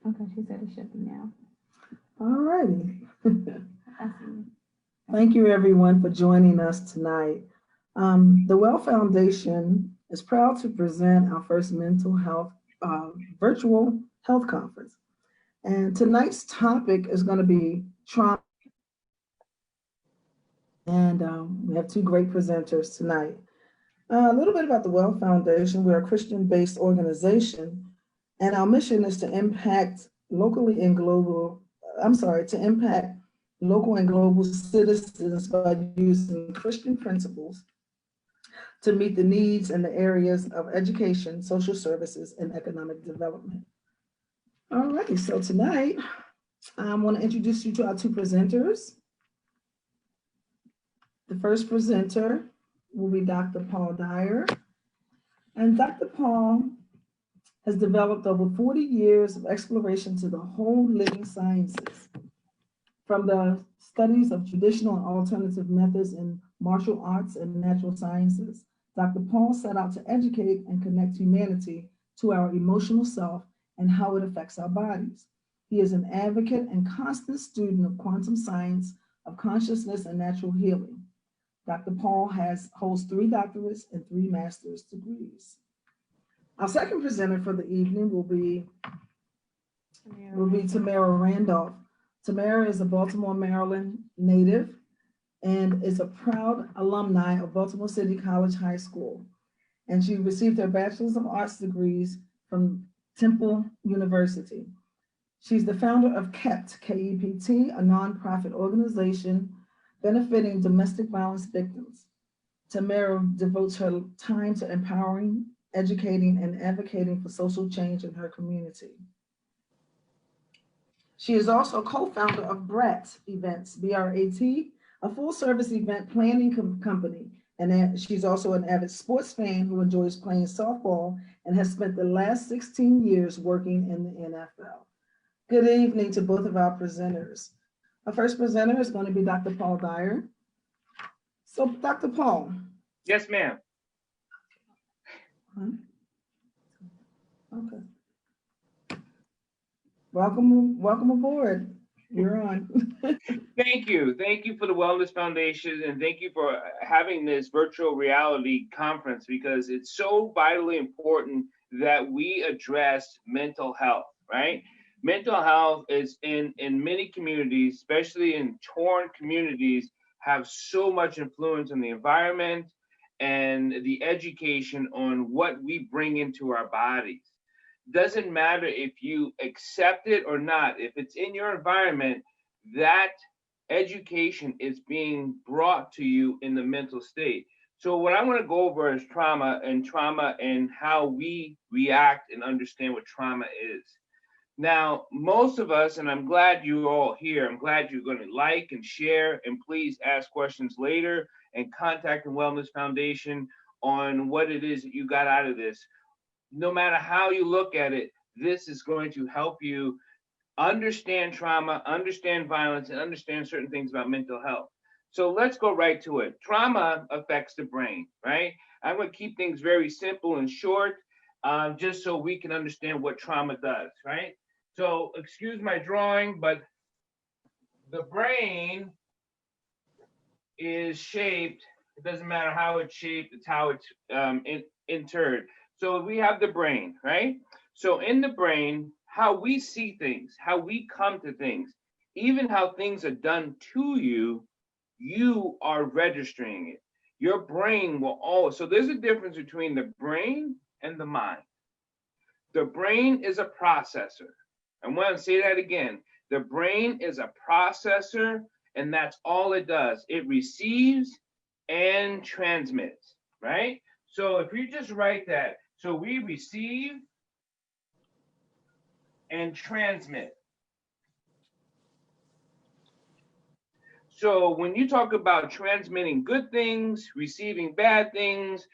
Okay, she said it should be now. All righty. I see. Thank you, everyone, for joining us tonight. The Well Foundation is proud to present our first mental health virtual health conference. And tonight's topic is going to be trauma. And we have two great presenters tonight. A little bit about the Well Foundation. We're a Christian based organization, and our mission is to impact locally and global, I'm sorry, to impact local and global citizens by using Christian principles to meet the needs in the areas of education, social services, and economic development. All righty, so tonight I want to introduce you to our two presenters. The first presenter will be Dr. Paul Dyer. And Dr. Paul has developed over 40 years of exploration to the whole living sciences, from the studies of traditional and alternative methods in martial arts and natural sciences. Dr. Paul set out to educate and connect humanity to our emotional self and how it affects our bodies. He is an advocate and constant student of quantum science, of consciousness, and natural healing. Dr. Paul holds 3 doctorates and 3 master's degrees. Our second presenter for the evening will be Tamara Randolph. Tamara is a Baltimore, Maryland native and is a proud alumni of Baltimore City College High School. And she received her Bachelor's of Arts degrees from Temple University. She's the founder of KEPT, K-E-P-T, a nonprofit organization benefiting domestic violence victims. Tamara devotes her time to empowering, educating, and advocating for social change in her community. She is also co-founder of BRAT Events, B-R-A-T, a full-service event planning company. And she's also an avid sports fan who enjoys playing softball and has spent the last 16 years working in the NFL. Good evening to both of our presenters. Our first presenter is going to be Dr. Paul Dyer. So, Dr. Paul. Yes, ma'am. Okay. Welcome aboard. You're on. Thank you. Thank you for the Wellness Foundation, and thank you for having this virtual reality conference, because it's so vitally important that we address mental health, right? Mental health is in many communities, especially in torn communities, have so much influence on the environment and the education on what we bring into our bodies. Doesn't matter if you accept it or not. If it's in your environment, that education is being brought to you in the mental state. So what I want to go over is trauma and how we react and understand what trauma is. Now, most of us, and I'm glad you're all here, I'm glad you're going to like and share, and please ask questions later and contact the Wellness Foundation on what it is that you got out of this. No matter how you look at it, this is going to help you understand trauma, understand violence, and understand certain things about mental health. So let's go right to it. Trauma affects the brain, right? I'm going to keep things very simple and short, just so we can understand what trauma does, right? So excuse my drawing, but the brain is shaped. It doesn't matter how it's shaped, it's how it's interred. So we have the brain, right? So in the brain, how we see things, how we come to things, even how things are done to you, you are registering it. Your brain will always, so there's a difference between the brain and the mind. The brain is a processor. I want to say that again. The brain is a processor, and that's all it does. It receives and transmits, right? So if you just write that, so we receive and transmit. So when you talk about transmitting good things, receiving bad things,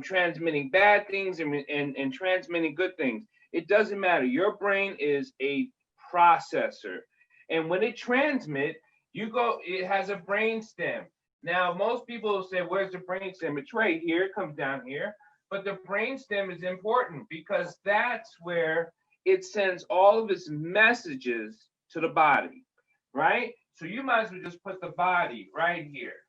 transmitting bad things, and transmitting good things, it doesn't matter. Your brain is a processor. And when it transmits, it has a brain stem. Now, most people say, where's the brain stem? It's right here, it comes down here. But the brain stem is important because that's where it sends all of its messages to the body, right? So you might as well just put the body right here.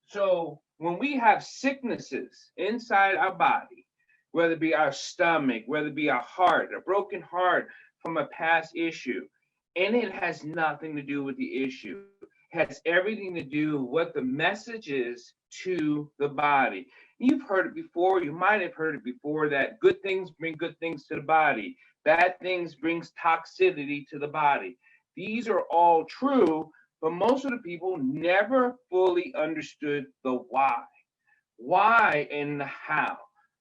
So when we have sicknesses inside our body, whether it be our stomach, whether it be our heart, a broken heart from a past issue, and it has nothing to do with the issue. It has everything to do with what the message is to the body. You've heard it before, you might have heard it before, that good things bring good things to the body. Bad things brings toxicity to the body. These are all true, but most of the people never fully understood the why and the how.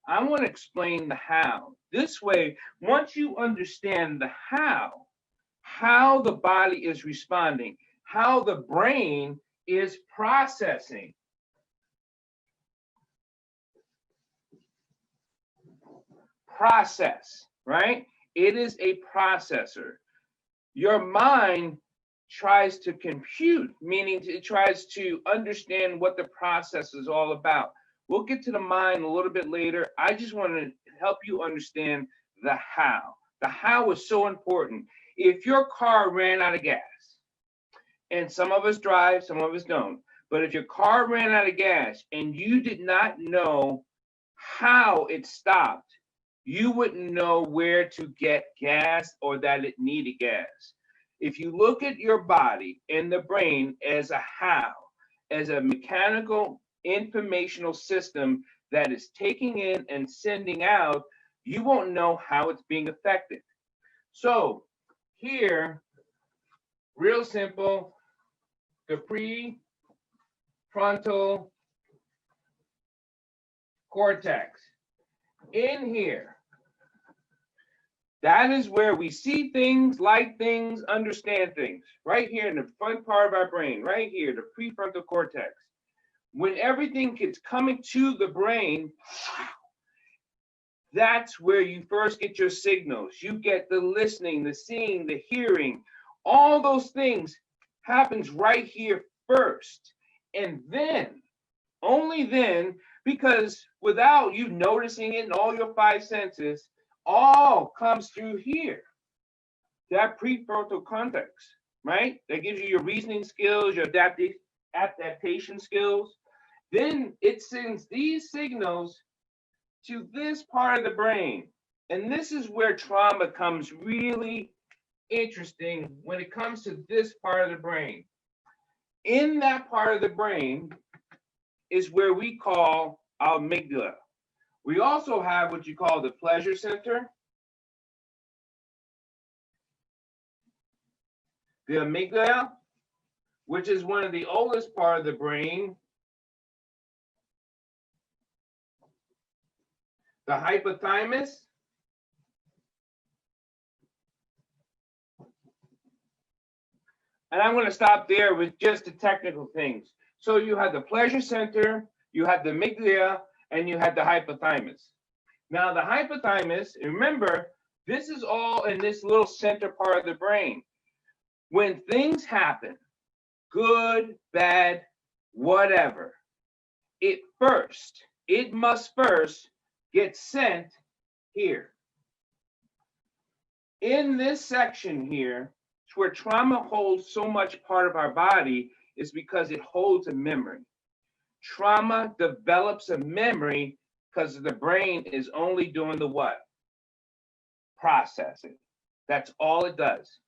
I want to explain the how. This way, once you understand the how the body is responding, how the brain is processing. Process, right? It is a processor. Your mind tries to compute, meaning it tries to understand what the process is all about. We'll get to the mind a little bit later. I just want to help you understand the how. The how is so important. If your car ran out of gas, and some of us drive, some of us don't, but if your car ran out of gas and you did not know how it stopped, you wouldn't know where to get gas or that it needed gas. If you look at your body and the brain as a how, as a mechanical informational system that is taking in and sending out, you won't know how it's being affected. So here, real simple, the prefrontal cortex. In here, that is where we see things, like things, understand things. Right here in the front part of our brain, right here, the prefrontal cortex. When everything gets coming to the brain, that's where you first get your signals. You get the listening, the seeing, the hearing. All those things happens right here first. And then, only then, because without you noticing it in all your five senses, all comes through here. That prefrontal cortex, right? That gives you your reasoning skills, your adaptation skills. Then it sends these signals to this part of the brain. And this is where trauma comes really interesting when it comes to this part of the brain. In that part of the brain is where we call our amygdala. We also have what you call the pleasure center, the amygdala, which is one of the oldest part of the brain, the hypothalamus, and I'm going to stop there with just the technical things. So you have the pleasure center, you have the amygdala, and you have the hypothalamus. Now the hypothalamus, remember, this is all in this little center part of the brain. When things happen, good, bad, whatever, it must first get sent here. In this section here, it's where trauma holds so much part of our body, is because it holds a memory. Trauma develops a memory because the brain is only doing the what? Processing. That's all it does.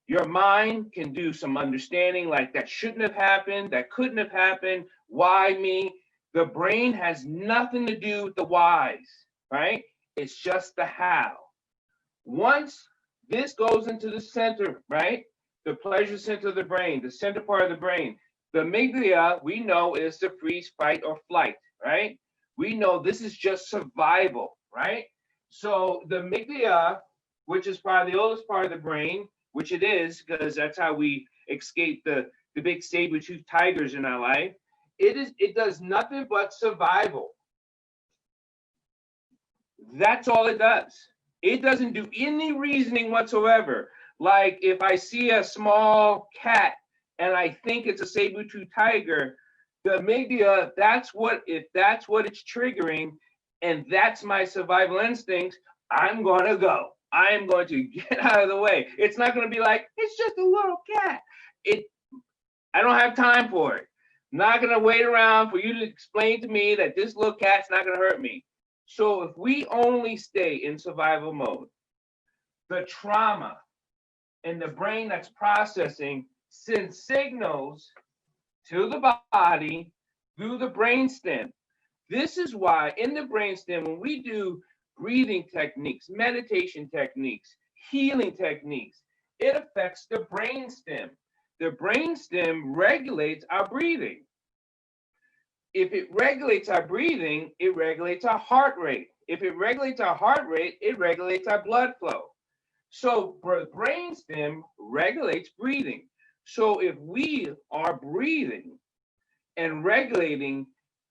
Your mind can do some understanding, like that shouldn't have happened, that couldn't have happened, why me? The brain has nothing to do with the whys, right? It's just the how. Once this goes into the center, right? The pleasure center of the brain, the center part of the brain. The amygdala, we know, is the freeze, fight, or flight, right? We know this is just survival, right? So the amygdala, which is probably the oldest part of the brain, which it is, because that's how we escape the big saber-toothed tigers in our life, it does nothing but survival. That's all it does. It doesn't do any reasoning whatsoever. Like if I see a small cat and I think it's a saber-toothed tiger, the amygdala, if that's what it's triggering, and that's my survival instinct, I'm gonna go. I am going to get out of the way. It's not going to be like, it's just a little cat. I don't have time for it. I'm not going to wait around for you to explain to me that this little cat's not going to hurt me. So if we only stay in survival mode, the trauma and the brain that's processing sends signals to the body through the brainstem. This is why in the brainstem, when we do breathing techniques, meditation techniques, healing techniques, it affects the brainstem. The brainstem regulates our breathing. If it regulates our breathing, it regulates our heart rate. If it regulates our heart rate, it regulates our blood flow. So the brainstem regulates breathing. So if we are breathing and regulating,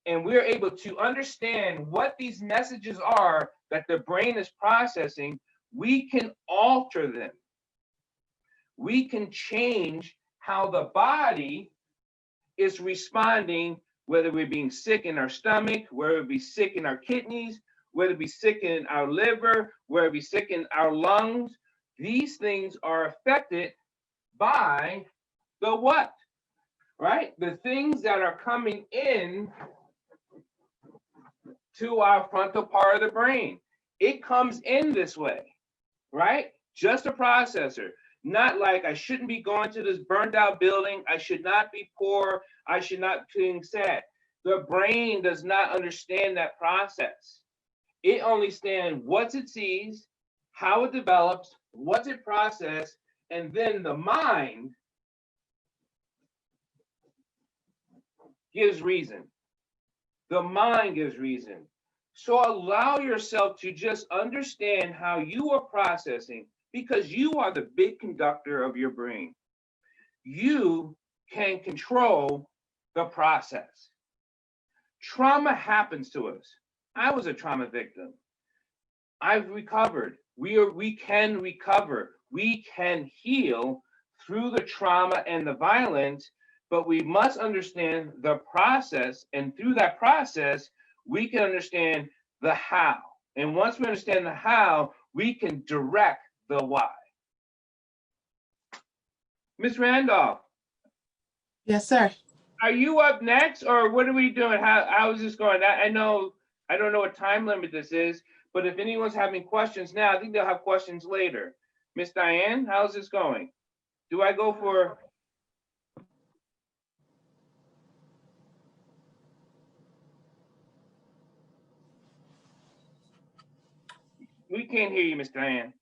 and we're able to understand what these messages are that the brain is processing, we can alter them. We can change how the body is responding, whether we're being sick in our stomach, whether it be sick in our kidneys, whether it be sick in our liver, whether it be sick in our lungs. These things are affected by the what? Right? The things that are coming in to our frontal part of the brain. It comes in this way, right? Just a processor. Not like I shouldn't be going to this burned out building. I should not be poor. I should not be feeling sad. The brain does not understand that process. It only understands what it sees, how it develops, what's it processed, and then the mind gives reason. The mind gives reason. So allow yourself to just understand how you are processing, because you are the big conductor of your brain. You can control the process. Trauma happens to us. I was a trauma victim. I've recovered. We can recover. We can heal through the trauma and the violence, but we must understand the process. And through that process, we can understand the how. And once we understand the how, we can direct the why. Ms. Randolph. Yes, sir. Are you up next, or what are we doing? How is this going? I know, I don't know what time limit this is, but if anyone's having questions now, I think they'll have questions later. Miss Diane, how's this going? Do I go for? We can't hear you, Miss Diane.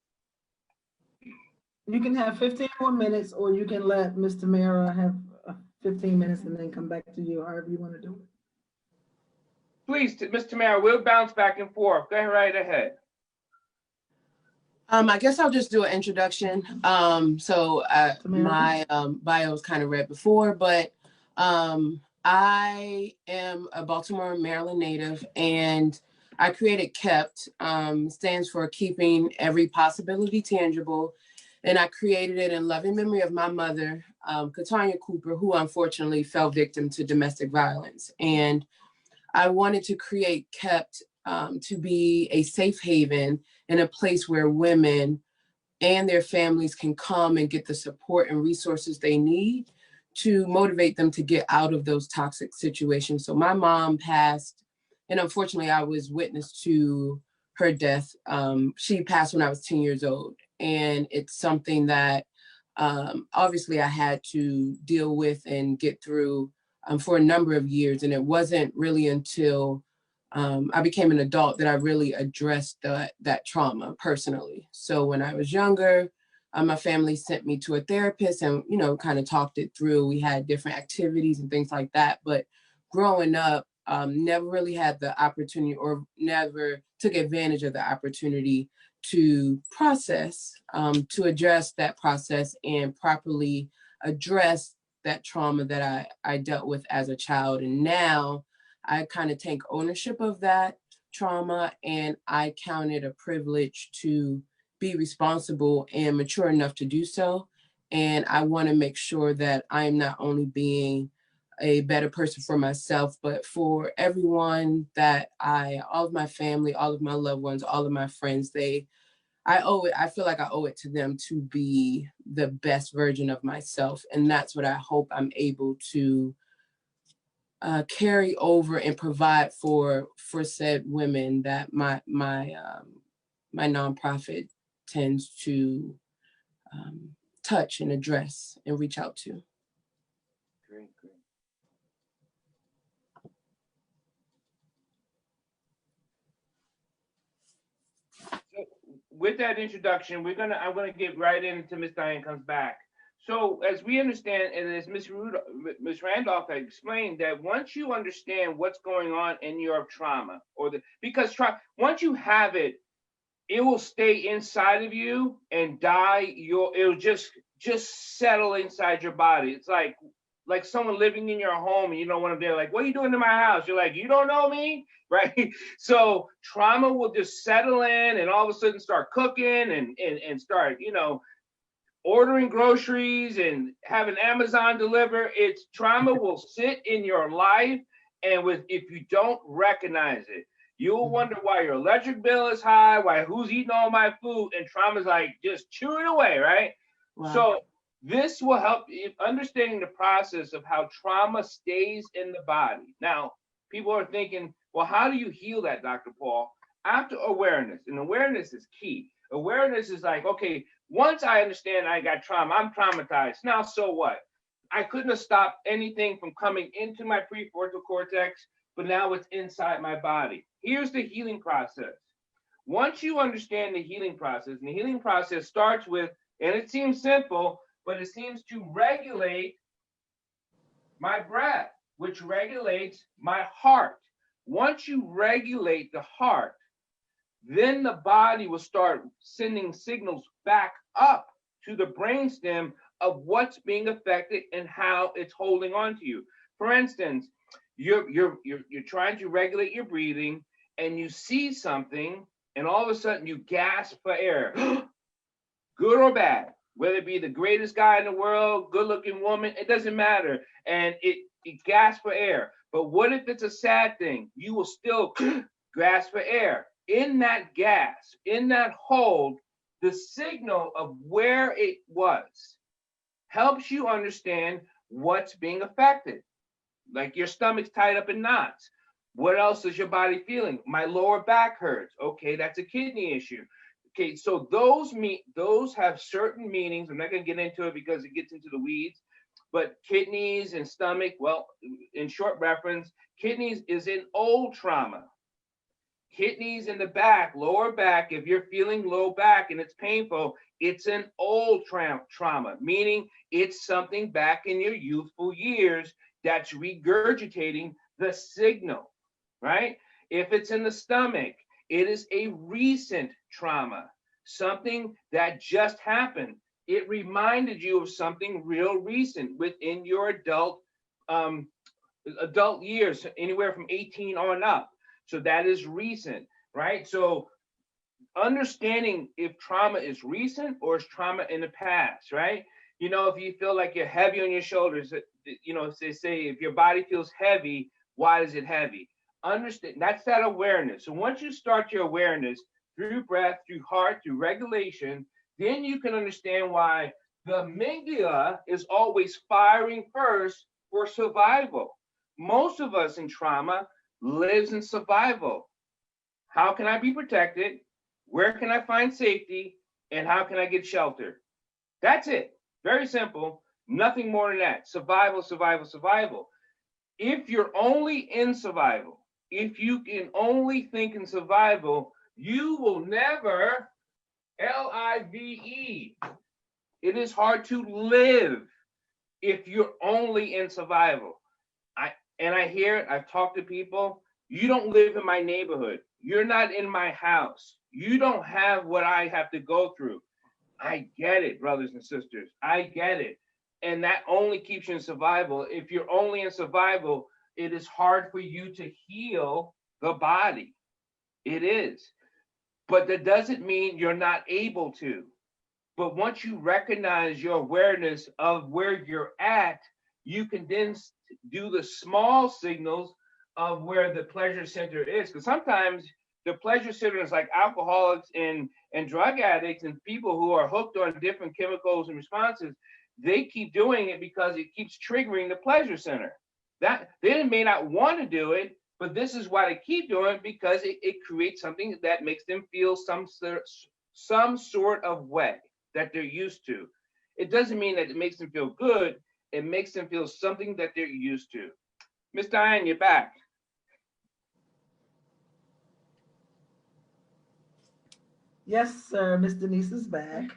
You can have 15 more minutes, or you can let Mr. Mara have 15 minutes and then come back to you, however you want to do it. Please, Ms. Tamara, we'll bounce back and forth. Go right ahead. I guess I'll just do an introduction. My bio was kind of read before, but I am a Baltimore, Maryland native, and I created KEPT, stands for Keeping Every Possibility Tangible. And I created it in loving memory of my mother, Katanya Cooper, who unfortunately fell victim to domestic violence. And I wanted to create KEPT to be a safe haven and a place where women and their families can come and get the support and resources they need to motivate them to get out of those toxic situations. So my mom passed, and unfortunately I was witness to her death. She passed when I was 10 years old. And it's something that obviously I had to deal with and get through for a number of years. And it wasn't really until I became an adult that I really addressed that trauma personally. So when I was younger, my family sent me to a therapist and, kind of talked it through. We had different activities and things like that. But growing up, never really had the opportunity or never took advantage of the opportunity to process, to address that process and properly address that trauma that I dealt with as a child. And now I kind of take ownership of that trauma, and I count it a privilege to be responsible and mature enough to do so. And I want to make sure that I am not only being a better person for myself, but for everyone that all of my family, all of my loved ones, all of my friends, they I feel like I owe it to them to be the best version of myself. And that's what I hope I'm able to carry over and provide for said women that my nonprofit tends to touch and address and reach out to. Great. So with that introduction, I'm gonna get right into Miss Diane comes back. So as we understand, and as Miss Randolph had explained, that once you understand what's going on in your trauma, once you have it, it will stay inside of you and die. It'll just settle inside your body. It's like someone living in your home and you don't want them there. Like, what are you doing in my house? You're like, you don't know me, right? So trauma will just settle in and all of a sudden start cooking and start, ordering groceries and having Amazon deliver. Trauma will sit in your life, and if you don't recognize it, you'll wonder why your electric bill is high, who's eating all my food, and trauma's like just chewing away, right? Wow. So this will help understanding the process of how trauma stays in the body. Now, people are thinking, well, how do you heal that, Dr. Paul? After awareness, and awareness is key. Awareness is like, okay, once I understand I got trauma, I'm traumatized. Now, so what? I couldn't have stopped anything from coming into my prefrontal cortex, but now it's inside my body. Here's the healing process. Once you understand the healing process, and the healing process starts with, and it seems simple, but it seems to regulate my breath, which regulates my heart. Once you regulate the heart, then the body will start sending signals back up to the brainstem of what's being affected and how it's holding on to you. For instance, you're trying to regulate your breathing and you see something and all of a sudden you gasp for air, good or bad, whether it be the greatest guy in the world, good looking woman, it doesn't matter. And it gasps for air. But what if it's a sad thing? You will still gasp for air. In that gasp, in that hold, the signal of where it was helps you understand what's being affected. Like your stomach's tied up in knots. What else is your body feeling? My lower back hurts. Okay, that's a kidney issue. Okay, so those have certain meanings. I'm not going to get into it because it gets into the weeds. But kidneys and stomach, well, in short reference, kidneys is an old trauma. Kidneys in the back, lower back, if you're feeling low back and it's painful, it's an old trauma, meaning it's something back in your youthful years that's regurgitating the signal, right? If it's in the stomach, it is a recent trauma, something that just happened. It reminded you of something real recent within your adult years, anywhere from 18 on up. So that is recent, right? So understanding if trauma is recent or is trauma in the past, right? If you feel like you're heavy on your shoulders, they say if your body feels heavy, why is it heavy? Understand, that's that awareness. So once you start your awareness through breath, through heart, through regulation, then you can understand why the amygdala is always firing first for survival. Most of us in trauma lives in survival. How can I be protected? Where can I find safety? And how can I get shelter? That's it. Very simple. Nothing more than that. Survival, survival, survival. If you're only in survival, if you can only think in survival, you will never live. It is hard to live if you're only in survival. I hear it, I've talked to people, you don't live in my neighborhood. You're not in my house. You don't have what I have to go through. I get it, brothers and sisters. I get it. And that only keeps you in survival. If you're only in survival, it is hard for you to heal the body. It is. But that doesn't mean you're not able to. But once you recognize your awareness of where you're at, you can then do the small signals of where the pleasure center is. Because sometimes the pleasure center is like alcoholics and And drug addicts and people who are hooked on different chemicals and responses, they keep doing it because it keeps triggering the pleasure center. That they may not want to do it, but this is why they keep doing it, because it creates something that makes them feel some sort of way that they're used to. It doesn't mean that it makes them feel good. It makes them feel something that they're used to. Miss Diane, you're back. Yes, sir. Miss Denise is back.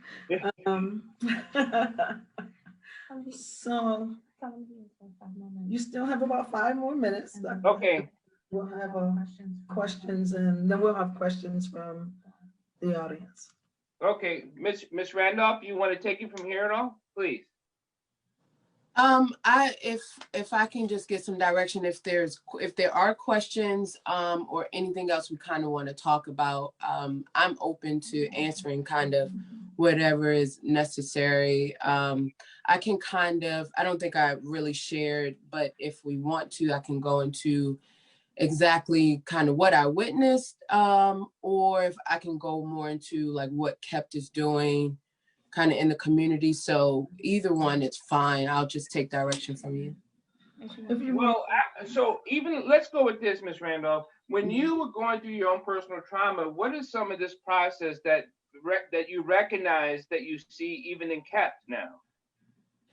So you still have about 5 more minutes. Okay. We'll have questions, and then we'll have questions from the audience. Okay, Miss Randolph, you want to take it from here at all, please? If I can just get some direction, if there are questions or anything else we kind of want to talk about, I'm open to answering kind of whatever is necessary. I can I don't think I really shared, but if we want to, I can go into exactly kind of what I witnessed, or if I can go more into like what KEPT is doing kind of in the community. So either one, it's fine. I'll just take direction from you. Well, so even let's go with this, Miss Randolph. When you were going through your own personal trauma, what is some of this process that you recognize that you see even in KEPT now?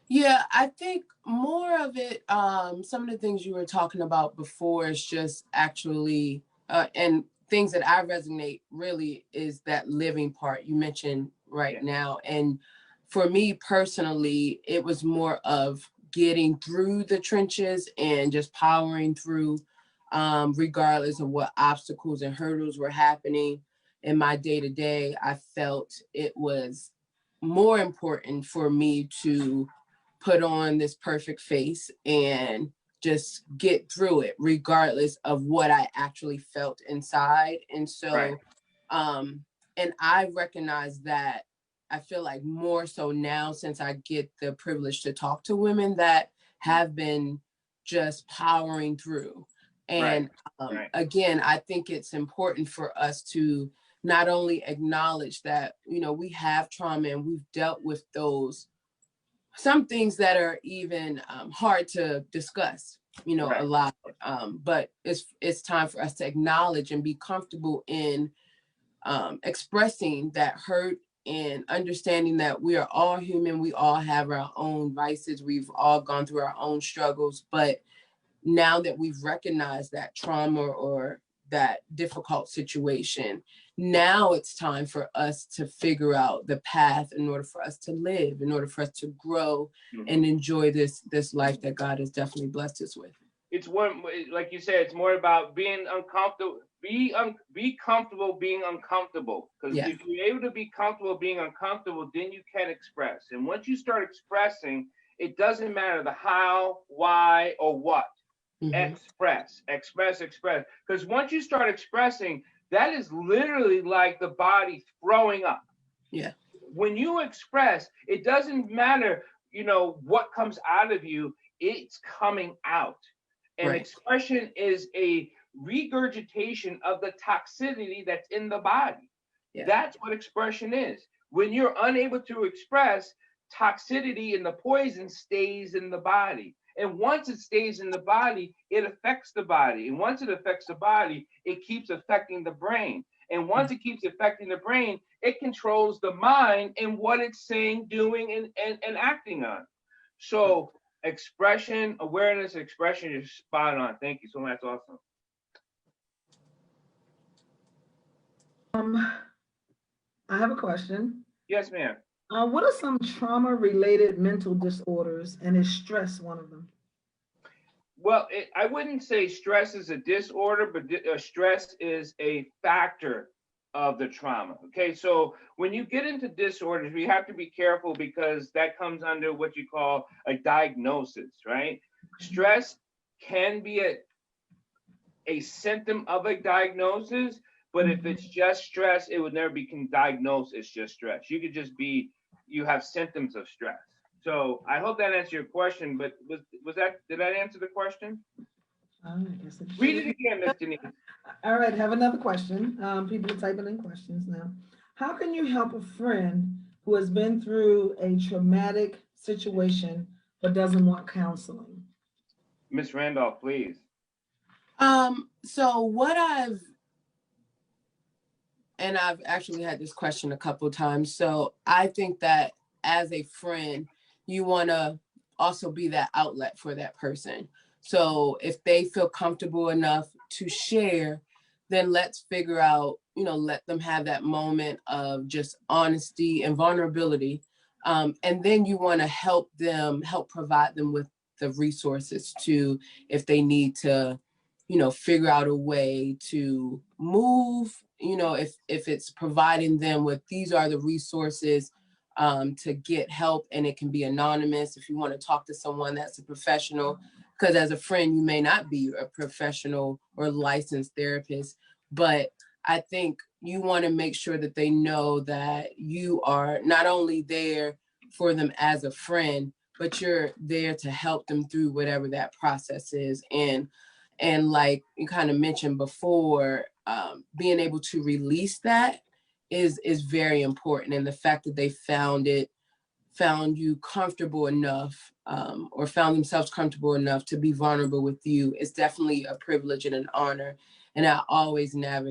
Yeah, I think more of it, some of the things you were talking about before is just actually, and things that I resonate really is that living part you mentioned right now. And for me personally, it was more of getting through the trenches and just powering through, regardless of what obstacles and hurdles were happening in my day-to-day. I felt it was more important for me to put on this perfect face and just get through it, regardless of what I actually felt inside. And so, and I recognize that I feel like more so now, since I get the privilege to talk to women that have been just powering through. And again, I think it's important for us to not only acknowledge that, you know, we have trauma and we've dealt with those, some things that are even hard to discuss, you know, a lot. But it's time for us to acknowledge and be comfortable in expressing that hurt and understanding that we are all human. We all have our own vices. We've all gone through our own struggles. But now that we've recognized that trauma or that difficult situation, now it's time for us to figure out the path in order for us to live, in order for us to grow and enjoy this life that God has definitely blessed us with. It's one, like you said, it's more about being uncomfortable. Be comfortable being uncomfortable, because if you're able to be comfortable being uncomfortable, then you can express. And once you start expressing, it doesn't matter the how, why, or what. Express. Because once you start expressing, that is literally like the body throwing up. When you express, it doesn't matter, you know, what comes out of you, it's coming out. And expression is a regurgitation of the toxicity that's in the body. That's what expression is. When you're unable to express, toxicity and the poison stays in the body. And once it stays in the body, it affects the body. And once it affects the body, it keeps affecting the brain. And once it keeps affecting the brain, it controls the mind and what it's saying, doing, and acting on. So expression, awareness, expression is spot on. Thank you so much. That's awesome. I have a question. Yes, ma'am. What are some trauma-related mental disorders, and is stress one of them? Well, I wouldn't say stress is a disorder, but stress is a factor of the trauma. Okay, so when you get into disorders, we have to be careful because that comes under what you call a diagnosis, right? Stress can be a symptom of a diagnosis, but if it's just stress, it would never be diagnosed as just stress. You could just be, you have symptoms of stress. So I hope that answered your question, but did that answer the question? I guess Read it again, Ms. Denise. All right, have another question. People are typing in questions now. How can you help a friend who has been through a traumatic situation but doesn't want counseling? Miss Randolph, please. So I've actually had this question a couple of times. So I think that as a friend, you want to also be that outlet for that person. So if they feel comfortable enough to share, then let's figure out, let them have that moment of just honesty and vulnerability. And then you want to help provide them with the resources to, if they need to, figure out a way to move, if it's providing them with, these are the resources to get help, and it can be anonymous if you want to talk to someone that's a professional, because as a friend, you may not be a professional or licensed therapist, but I think you want to make sure that they know that you are not only there for them as a friend, but you're there to help them through whatever that process is. And like you kind of mentioned before, being able to release that is very important. And the fact that they found you comfortable enough, or found themselves comfortable enough to be vulnerable with you is definitely a privilege and an honor. And I always I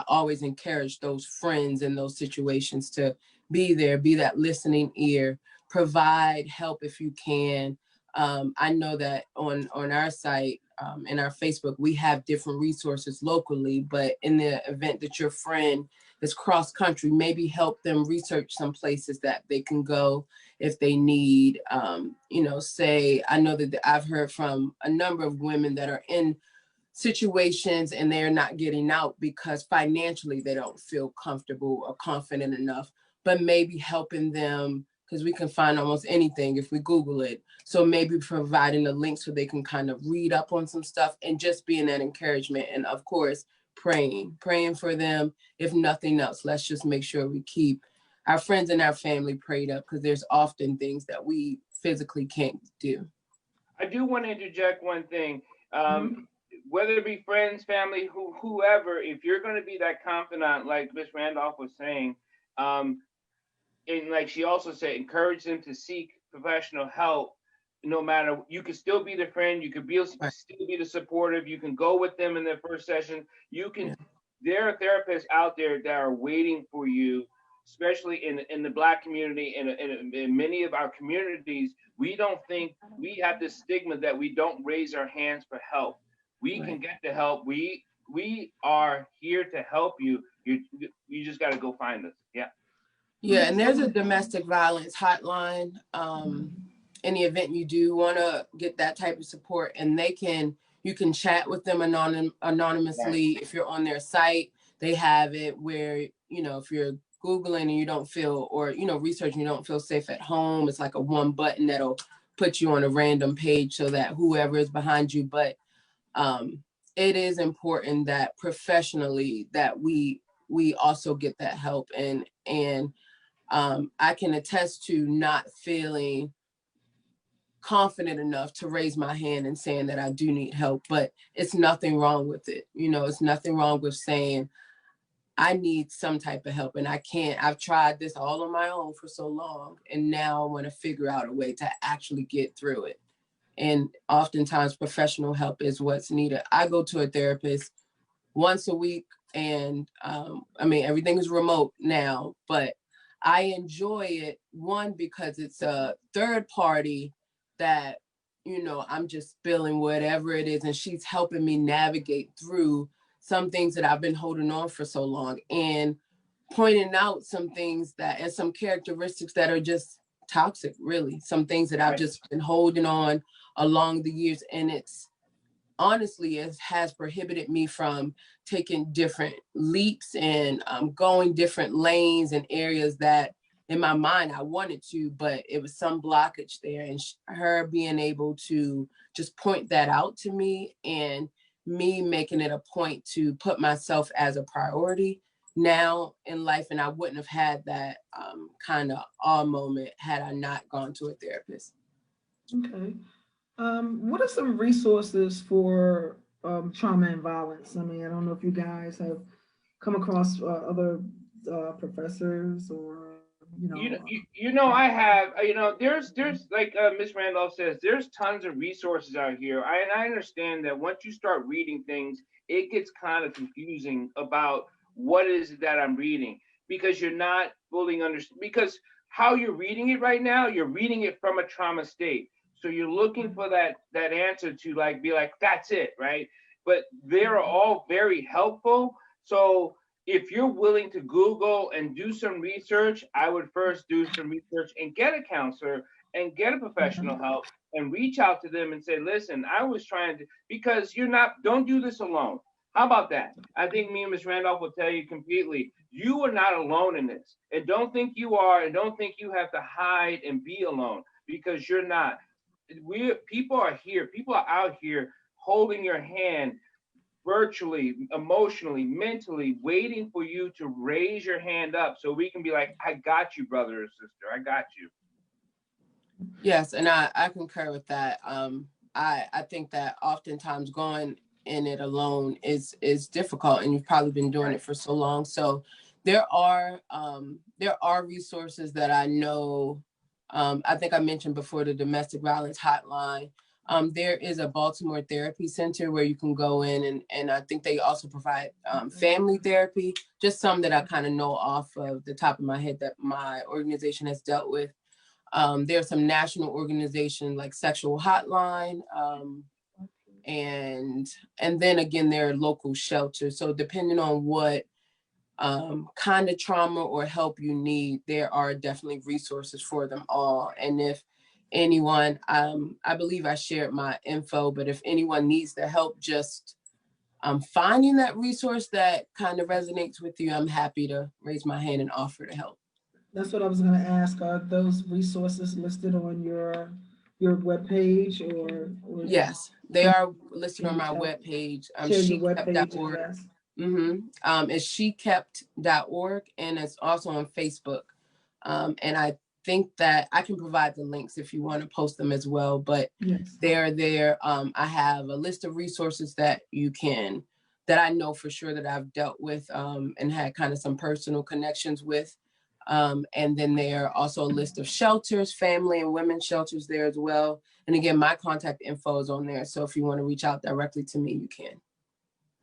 always encourage those friends in those situations to be there, be that listening ear, provide help if you can. I know that on our site, in our Facebook, we have different resources locally, but in the event that your friend is cross country, maybe help them research some places that they can go if they need, say, I know that I've heard from a number of women that are in situations and they're not getting out because financially they don't feel comfortable or confident enough, but maybe helping them, because we can find almost anything if we Google it. So maybe providing a link so they can kind of read up on some stuff and just being that encouragement. And of course, praying for them. If nothing else, let's just make sure we keep our friends and our family prayed up, because there's often things that we physically can't do. I do want to interject one thing. Mhm. Whether it be friends, family, whoever, if you're going to be that confidant, like Miss Randolph was saying, and like she also said, encourage them to seek professional help. No matter, you can still be the friend, you could be Right. still be the supportive. You can go with them in their first session. You can. Yeah. There are therapists out there that are waiting for you, especially in the Black community and in many of our communities. We don't think, we have this stigma that we don't raise our hands for help. We can Right. get the help. We are here to help you. You just got to go find us. Yeah. Yeah, and there's a domestic violence hotline. In the event you do want to get that type of support, and you can chat with them anonymously. If you're on their site, they have it where, if you're Googling and you don't feel, or, researching, you don't feel safe at home, it's like a one button that'll put you on a random page so that whoever is behind you. But it is important that professionally that we also get that help. And I can attest to not feeling confident enough to raise my hand and saying that I do need help, but it's nothing wrong with it. It's nothing wrong with saying I need some type of help and I've tried this all on my own for so long. And now I want to figure out a way to actually get through it. And oftentimes professional help is what's needed. I go to a therapist once a week, and everything is remote now, but I enjoy it, one, because it's a third party that, I'm just spilling whatever it is, and she's helping me navigate through some things that I've been holding on for so long, and pointing out some things and some characteristics that are just toxic, really. Some things that I've just been holding on along the years, and it's honestly, it has prohibited me from taking different leaps and going different lanes and areas that in my mind I wanted to, but it was some blockage there. And her being able to just point that out to me, and me making it a point to put myself as a priority now in life. And I wouldn't have had that kind of awe moment had I not gone to a therapist. Okay. What are some resources for trauma and violence? I mean, I don't know if you guys have come across other professors or, I have, there's like Miss Randolph says, there's tons of resources out here. I understand that once you start reading things, it gets kind of confusing about what is it that I'm reading, because you're not fully understand, because how you're reading it right now, you're reading it from a trauma state. So you're looking for that answer to like be like, that's it, right? But they're all very helpful. So if you're willing to Google and do some research, I would first do some research and get a counselor and get a professional help and reach out to them and say, listen, I was trying to, because don't do this alone. How about that? I think me and Ms. Randolph will tell you completely, you are not alone in this. And don't think you are, and don't think you have to hide and be alone, because you're not. People are here, people are out here holding your hand virtually, emotionally, mentally, waiting for you to raise your hand up so we can be like, I got you, brother or sister. I got you. Yes, and I concur with that. I think that oftentimes going in it alone is difficult, and you've probably been doing it for so long. So there are resources that I know. I think I mentioned before the domestic violence hotline. There is a Baltimore therapy center where you can go in, and I think they also provide family therapy, just some that I kind of know off of the top of my head that my organization has dealt with. There are some national organizations like Sexual Hotline, and then again, there are local shelters. So depending on what kind of trauma or help you need, there are definitely resources for them all. And if anyone, I believe I shared my info, but if anyone needs the help just finding that resource that kind of resonates with you, I'm happy to raise my hand and offer to help. That's what I was going to ask. Are those resources listed on your webpage or? Yes, they are listed on my webpage. Share your webpage address. It's shekept.org, and it's also on Facebook. And I think that I can provide the links if you want to post them as well, but yes, they're there. I have a list of resources that I know for sure that I've dealt with and had kind of some personal connections with. And then there are also a list of shelters, family and women's shelters there as well. And again, my contact info is on there. So if you want to reach out directly to me, you can.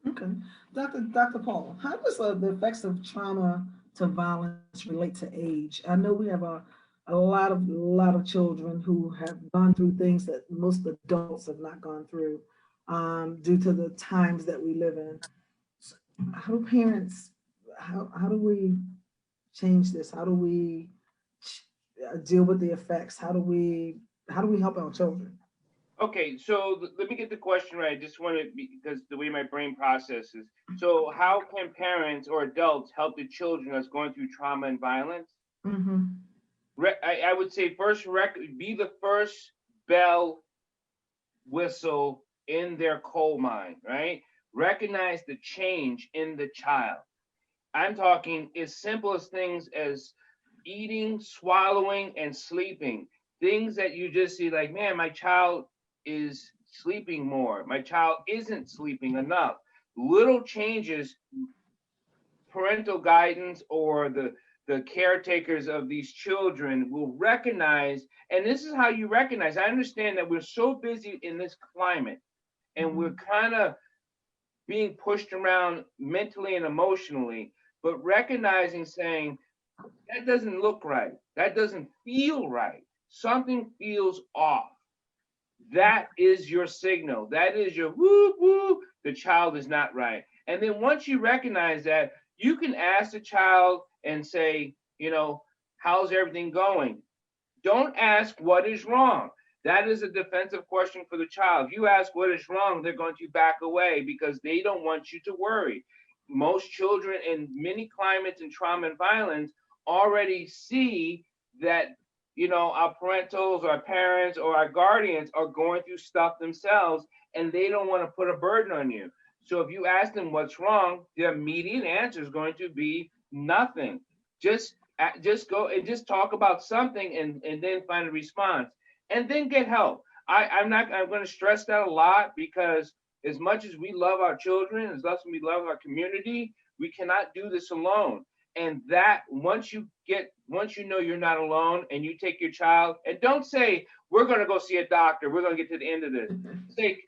Okay. Dr. Paul, how does the effects of trauma to violence relate to age? I know we have a lot of children who have gone through things that most adults have not gone through due to the times that we live in. So how do parents, how do we change this? How do we deal with the effects? How do we help our children? Okay, so let me get the question right. I just want to, because the way my brain processes. So how can parents or adults help the children that's going through trauma and violence? Mm-hmm. I would say first, be the first bell whistle in their coal mine, right? Recognize the change in the child. I'm talking as simple as things as eating, swallowing, and sleeping. Things that you just see like, man, my child is sleeping more. My child isn't sleeping enough. Little changes, parental guidance or the caretakers of these children will recognize, and this is how you recognize. I understand that we're so busy in this climate and we're kind of being pushed around mentally and emotionally, but recognizing, saying, that doesn't look right. That doesn't feel right. Something feels off. That is your signal. That is your woo woo. The child is not right. And then once you recognize that, you can ask the child and say, how's everything going? Don't ask what is wrong. That is a defensive question for the child. If you ask what is wrong, they're going to back away because they don't want you to worry. Most children in many climates and trauma and violence already see that our parentals, our parents, or our guardians are going through stuff themselves, and they don't want to put a burden on you. So if you ask them what's wrong, the immediate answer is going to be nothing. Just go and just talk about something and then find a response, and then get help. I'm going to stress that a lot, because as much as we love our children, as much as we love our community, We cannot do this alone. And that once you know you're not alone and you take your child, and don't say, we're going to go see a doctor, we're going to get to the end of this. Say,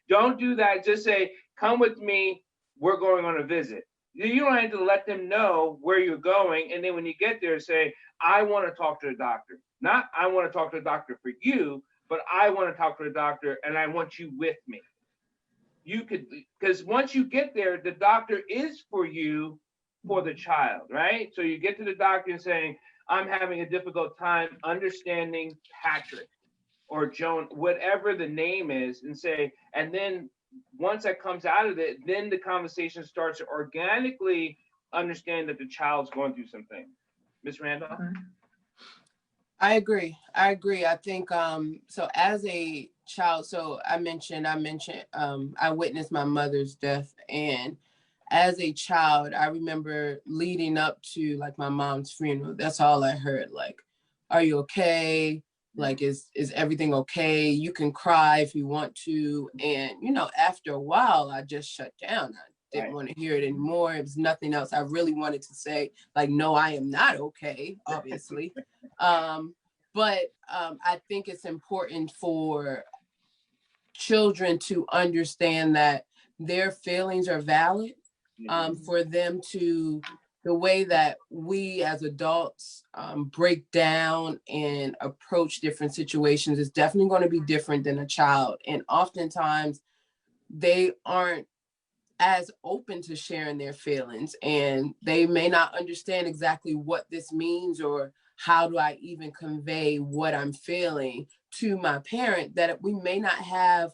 don't do that. Just say, come with me, we're going on a visit. You don't have to let them know where you're going. And then when you get there, say, I want to talk to the doctor. Not I want to talk to the doctor for you, but I want to talk to the doctor and I want you with me. You could, because once you get there, the doctor is for you, for the child, right? So you get to the doctor and saying, I'm having a difficult time understanding Patrick or Joan, whatever the name is, and say, and then once that comes out of it, then the conversation starts to organically understand that the child's going through something. Ms. Randolph? I agree. I think, so as a child, so I mentioned, I witnessed my mother's death. And as a child, I remember leading up to like my mom's funeral. That's all I heard. Like, are you okay? Like, is everything okay? You can cry if you want to. And, you know, after a while, I just shut down. I didn't want to hear it anymore. It was nothing else. I really wanted to say, like, no, I am not okay, obviously. But I think it's important for children to understand that their feelings are valid, for them to, the way that we as adults break down and approach different situations is definitely going to be different than a child. And oftentimes they aren't as open to sharing their feelings, and they may not understand exactly what this means, or how do I even convey what I'm feeling to my parent, that we may not have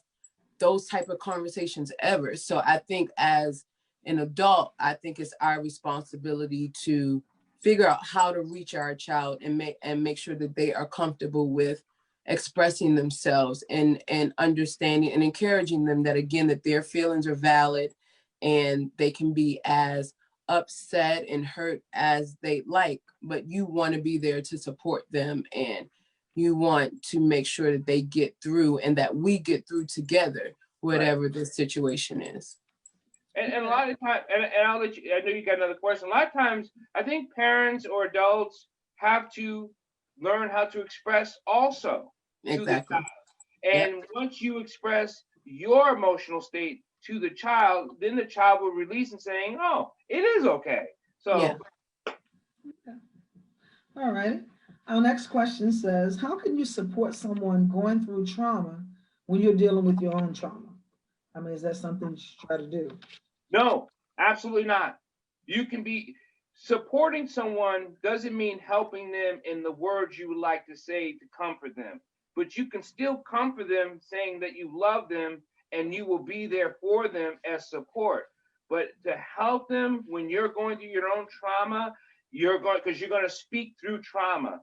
those type of conversations ever. So I think as an adult, I think it's our responsibility to figure out how to reach our child and make sure that they are comfortable with expressing themselves and understanding and encouraging them that, again, that their feelings are valid and they can be as upset and hurt as they like, but you want to be there to support them, and you want to make sure that they get through and that we get through together, whatever the situation is. And a lot of times, and I'll let you, I know you got another question. A lot of times, I think parents or adults have to learn how to express also to the child. And once you express your emotional state to the child, then the child will release and saying, oh, it is okay. So. All right. Our next question says, how can you support someone going through trauma when you're dealing with your own trauma? I mean, is that something you should try to do? No, absolutely not. You can be supporting someone doesn't mean helping them in the words you would like to say to comfort them, but you can still comfort them saying that you love them and you will be there for them as support. But to help them when you're going through your own trauma, because you're going to speak through trauma.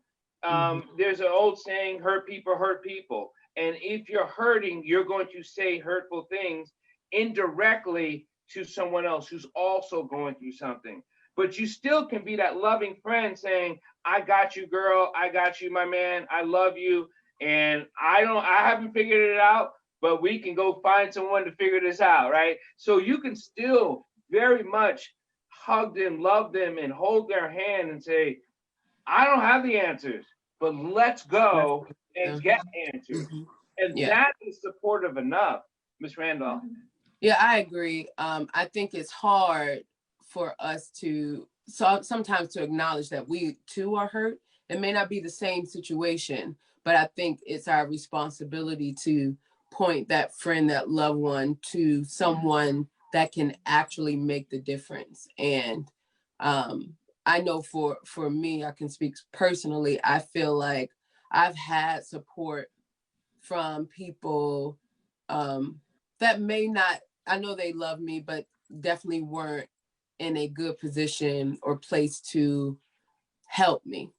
There's an old saying, hurt people. And if you're hurting, you're going to say hurtful things indirectly to someone else who's also going through something. But you still can be that loving friend saying, I got you, girl. I got you, my man. I love you. And I haven't figured it out, but we can go find someone to figure this out, right? So you can still very much hug them, love them, and hold their hand and say, I don't have the answers, but let's go and get answers. And that is supportive enough, Ms. Randolph. Yeah, I agree. I think it's hard for us to sometimes to acknowledge that we too are hurt. It may not be the same situation, but I think it's our responsibility to point that friend, that loved one, to someone that can actually make the difference. And I know for me, I can speak personally, I feel like I've had support from people that may not, I know they love me, but definitely weren't in a good position or place to help me.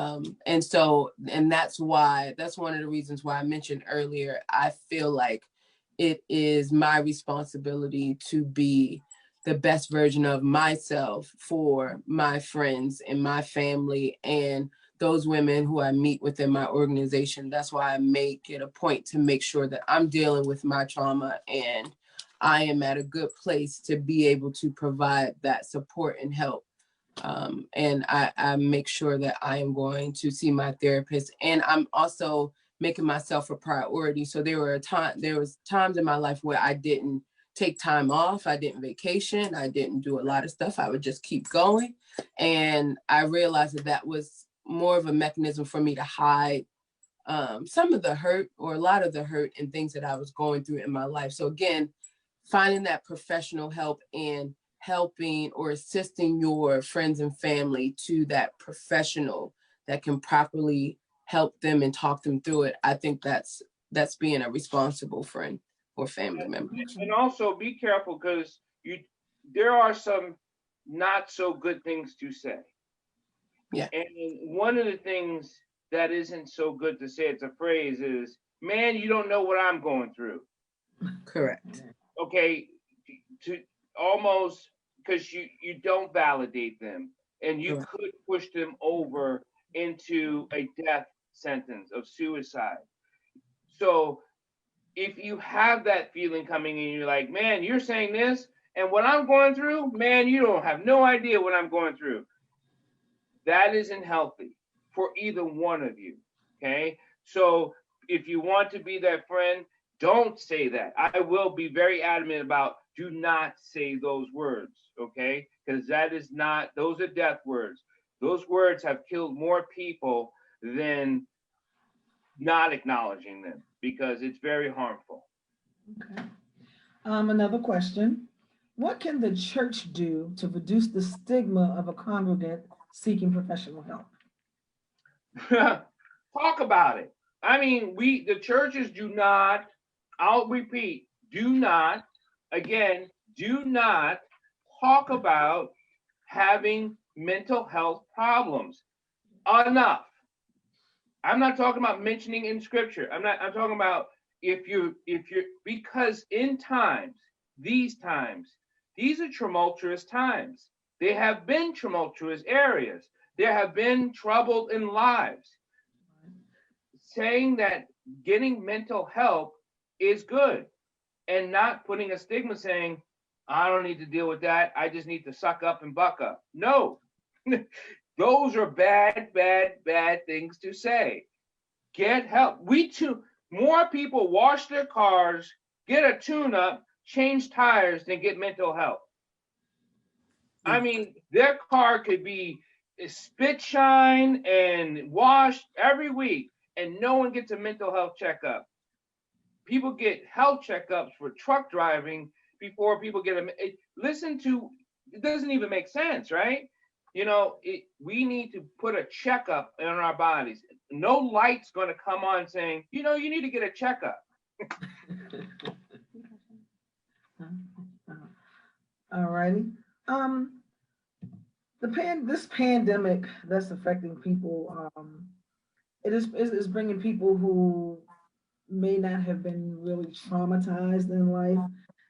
And that's one of the reasons why I mentioned earlier, I feel like it is my responsibility to be the best version of myself for my friends and my family and those women who I meet within my organization. That's why I make it a point to make sure that I'm dealing with my trauma and I am at a good place to be able to provide that support and help. And I make sure that I am going to see my therapist, and I'm also making myself a priority. So there was times in my life where I didn't take time off. I didn't vacation. I didn't do a lot of stuff. I would just keep going. And I realized that that was more of a mechanism for me to hide some of the hurt, or a lot of the hurt and things that I was going through in my life. So again, finding that professional help and helping or assisting your friends and family to that professional that can properly help them and talk them through it. I think that's being a responsible friend or family member. And also be careful, because there are some not so good things to say. Yeah. And one of the things that isn't so good to say, it's a phrase, is, man, you don't know what I'm going through. Correct. Okay, to almost, because you don't validate them, and you Correct. could push them over into a death sentence of suicide. So if you have that feeling coming in, you're like, man, you're saying this, and what I'm going through, man, you don't have no idea what I'm going through. That isn't healthy for either one of you, okay? So if you want to be that friend, don't say that. I will be very adamant about, do not say those words, okay? Because those are death words. Those words have killed more people than not acknowledging them, because it's very harmful. Okay. Another question. What can the church do to reduce the stigma of a congregant seeking professional help? Talk about it. I mean, the churches do not, I'll repeat, do not talk about having mental health problems enough. I'm not talking about mentioning in scripture. I'm talking about if you're, because in these are tumultuous times. They have been tumultuous areas. There have been trouble in lives. Saying that getting mental help is good, and not putting a stigma saying, I don't need to deal with that. I just need to suck up and buck up. No, those are bad things to say. Get help. More people wash their cars, get a tune-up, change tires than get mental help. I mean, their car could be spit shine and washed every week, and no one gets a mental health checkup. People get health checkups for truck driving before people get it doesn't even make sense, right? We need to put a checkup in our bodies. No light's going to come on saying, you need to get a checkup. All righty. This pandemic that's affecting people, it is bringing people who may not have been really traumatized in life.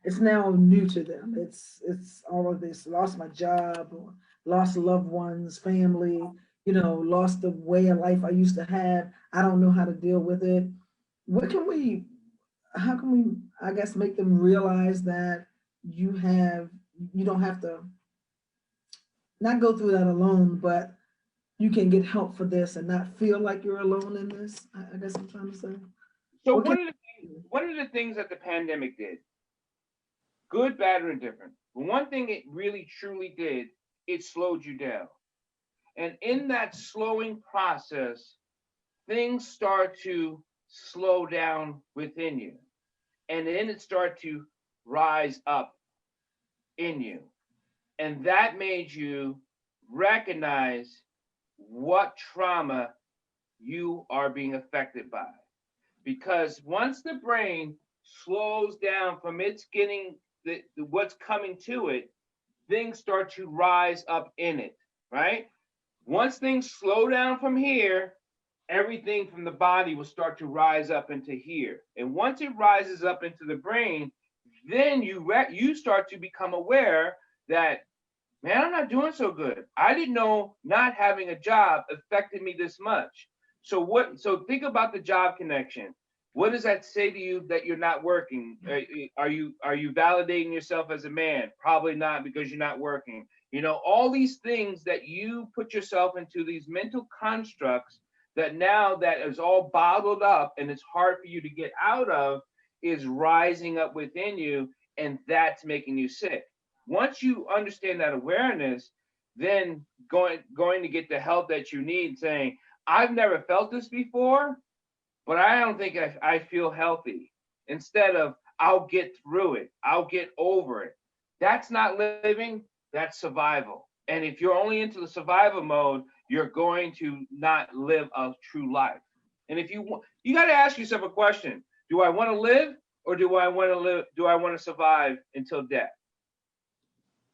It's now new to them. It's all of this, lost my job, or lost loved ones, family, lost the way of life I used to have. I don't know how to deal with it. How can we, I guess, make them realize that you don't have to not go through that alone, but you can get help for this and not feel like you're alone in this, I guess I'm trying to say. So one of the things that the pandemic did, good, bad, or indifferent, but one thing it really truly did, it slowed you down. And in that slowing process, things start to slow down within you. And then it started to rise up in you. And that made you recognize what trauma you are being affected by. Because once the brain slows down from its getting what's coming to it, things start to rise up in it, right? Once things slow down from here, everything from the body will start to rise up into here. And once it rises up into the brain, then you start to become aware that, man, I'm not doing so good. I didn't know not having a job affected me this much. So think about the job connection. What does that say to you that you're not working? Are you validating yourself as a man? Probably not, because you're not working. You know, all these things that you put yourself into, these mental constructs that now that is all bottled up and it's hard for you to get out of, is rising up within you, and that's making you sick. Once you understand that awareness, then going to get the help that you need, saying, I've never felt this before, but I don't think I feel healthy. Instead of, I'll get through it, I'll get over it. That's not living, that's survival. And if you're only into the survival mode, you're going to not live a true life. And if you got to ask yourself a question: do I want to live, or do I want to survive until death?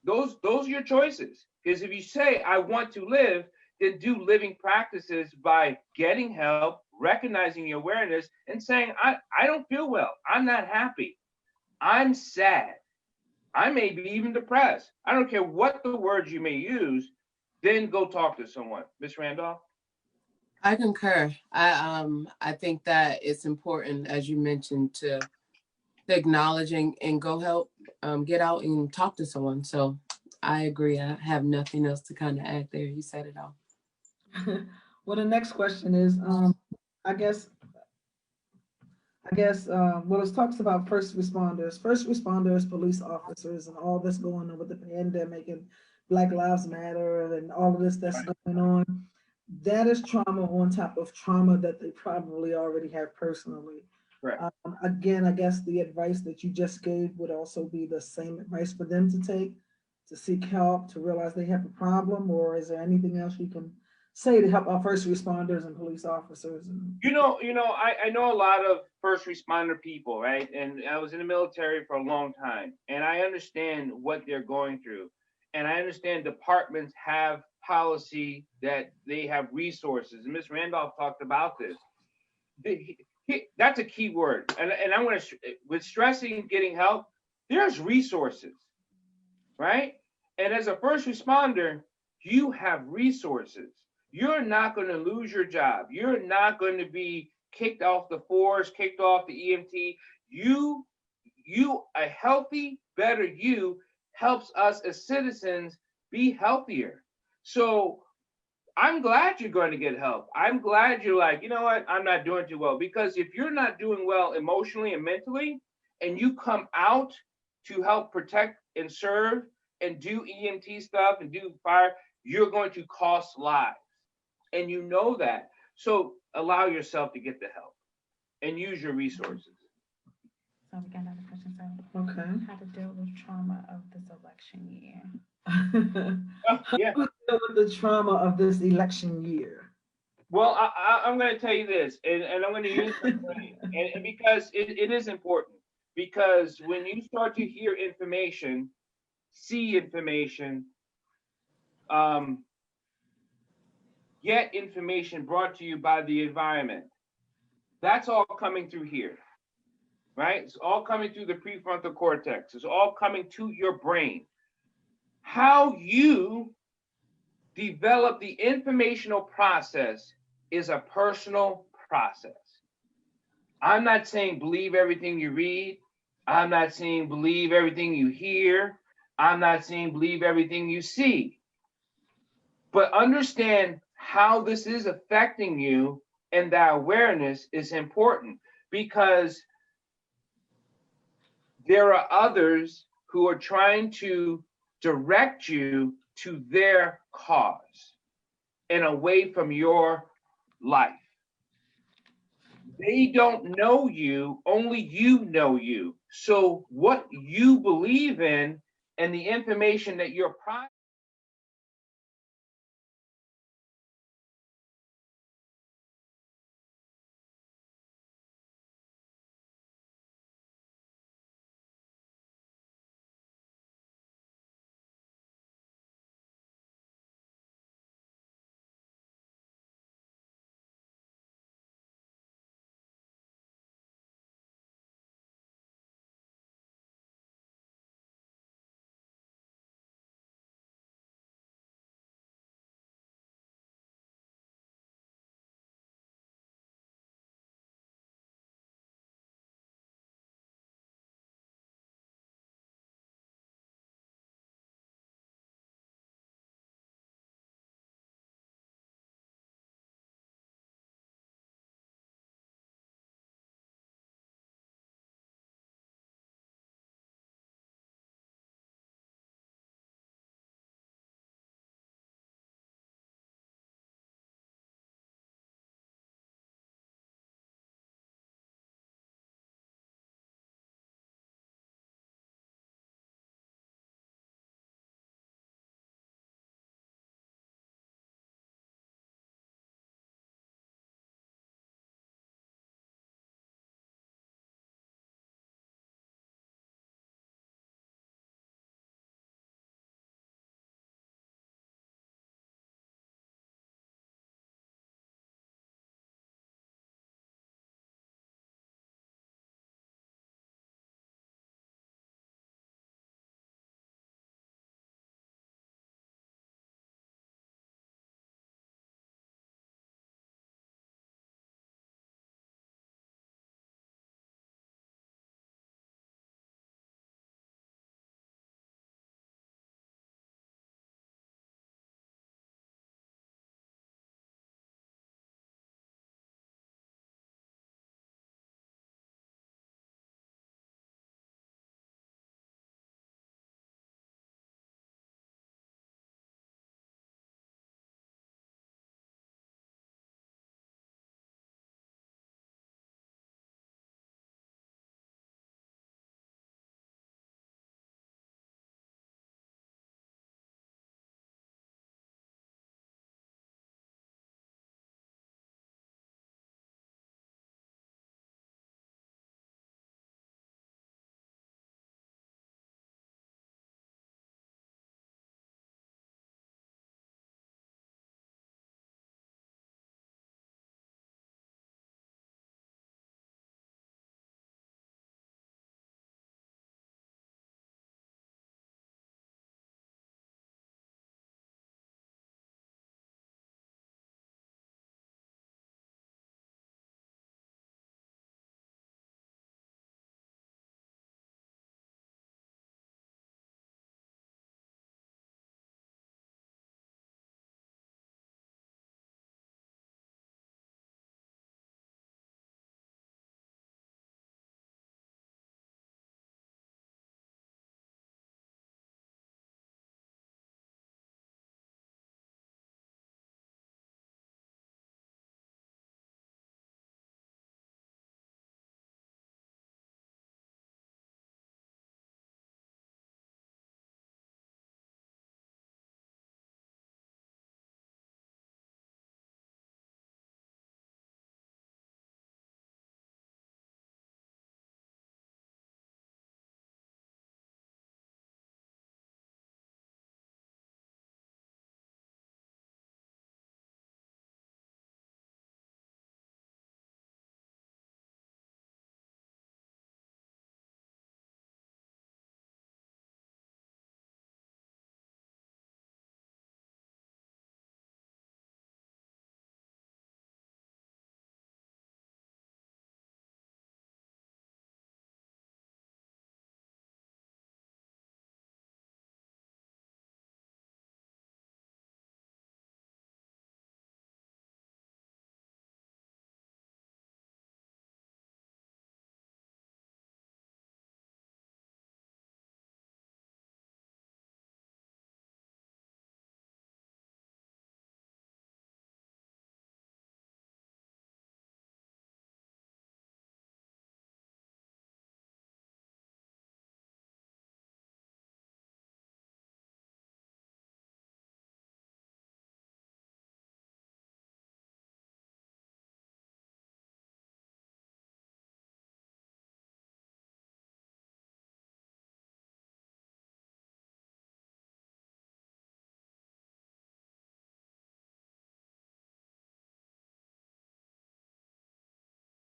Those are your choices. Because if you say, I want to live, then do living practices by getting help, recognizing your awareness, and saying, I don't feel well. I'm not happy. I'm sad. I may be even depressed. I don't care what the words you may use. Then go talk to someone. Ms. Randolph? I concur. I think that it's important, as you mentioned, to acknowledge and go help, get out and talk to someone. So I agree. I have nothing else to kind of add there. You said it all. Well, the next question is, I guess, well, it talks about first responders, police officers, and all this going on with the pandemic and Black Lives Matter and all of this that's going on. That is trauma on top of trauma that they probably already have personally. Right. Again, I guess the advice that you just gave would also be the same advice for them to take, to seek help, to realize they have a problem, or is there anything else you can say to help our first responders and police officers? I know a lot of first responder people, right? And I was in the military for a long time, and I understand what they're going through. And I understand departments have policy, that they have resources. And Ms. Randolph talked about this. That's a key word. And I'm going to, with stressing getting help, there's resources, right? And as a first responder, you have resources. You're not going to lose your job. You're not going to be kicked off the force, kicked off the EMT. A healthy, better you helps us as citizens be healthier. So I'm glad you're going to get help. I'm glad you're like, you know what, I'm not doing too well. Because if you're not doing well emotionally and mentally, and you come out to help protect and serve and do EMT stuff and do fire, you're going to cost lives. And you know that. So allow yourself to get the help and use your resources. So we got another question, sorry. Okay. How to deal with trauma of this election year. Yeah. How to deal with the trauma of this election year? Well, I'm going to tell you this, and I'm going to use this and because it is important. Because when you start to hear information, see information, get information brought to you by the environment, that's all coming through here, right? It's all coming through the prefrontal cortex. It's all coming to your brain. How you develop the informational process is a personal process. I'm not saying believe everything you read. I'm not saying believe everything you hear. I'm not saying believe everything you see. But understand how this is affecting you, and that awareness is important, because there are others who are trying to direct you to their cause and away from your life. They don't know you, only you know you. So what you believe in and the information that you're